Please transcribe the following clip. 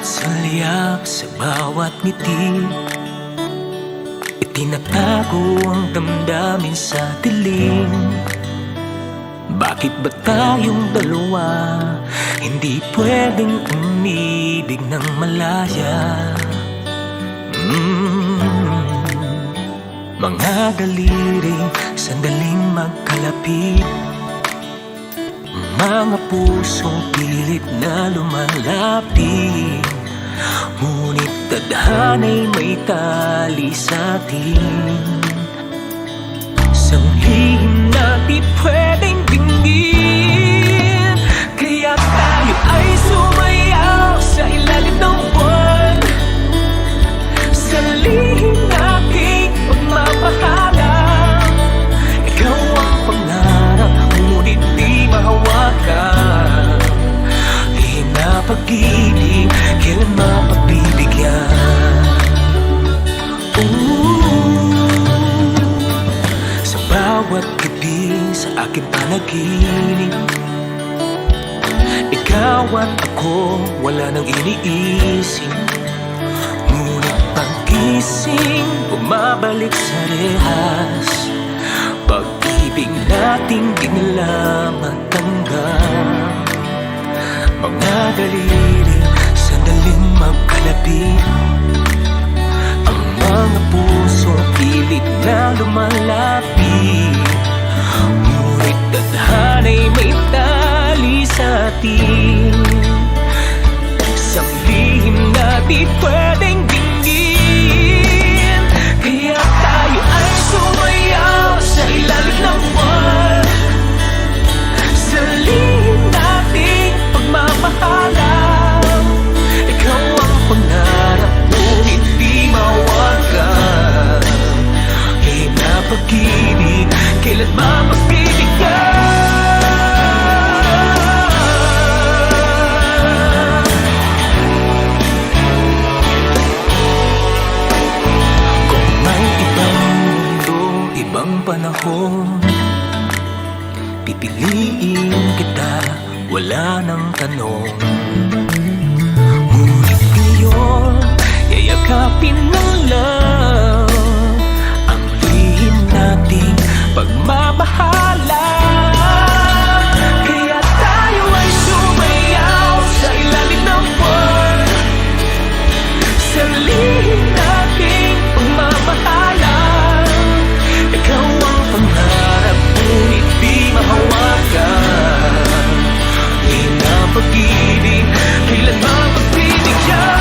Saliyap sa bawat ngiti, itinatago ang damdamin sa dilim. Bakit ba tayong dalawa hindi pwedeng umibig ng malaya? Mga daliri, sandaling magkalapit, mga pusong pilit na lumalapit. Ngunit tadhana'y may tali sa atin, isang lihim na di pwedeng dinggin. Kaya tayo ay sumayaw sa ilalim ng buwan, sa lihim nating pagmamahalan. Ikaw ang pangarap, ngunit di mahawakan. Lihim na pag-ibig, kailan mapagbibigyan? Sa bawat gabi sa aking panaginip, ikaw at ako wala nang iniisip. Ngunit paggising, bumabalik sa rehas. Pag-ibig nating di nila matanggap. Mga daliri, sandaling magkalapit, ang mga puso pilit na lumalapit. Ngunit tadhana'y may tali sa atin, isang lihim na di pwedeng dinggin. Kaya tayo ay sumayaw sa ilalim ng buwan, sa lihim nating pagmamahalan. Ikaw ang pangarap, ngunit di mawagan. Lihim na pag-ibig, kailan mapagbibigyan? Kung may ibang mundo, ibang panahon, pipiliin kita, wala nang tanong. Ngunit ngayon, yayakapin ng love ang lihim nating pagmamahalan. Kaya tayo ay sumayaw sa ilalim ng buwan, sa lihim nating pagmamahalan. Ikaw ang pangarap, ngunit di mahawakan. Lihim na pag-ibig, kailan mapagbibigyan?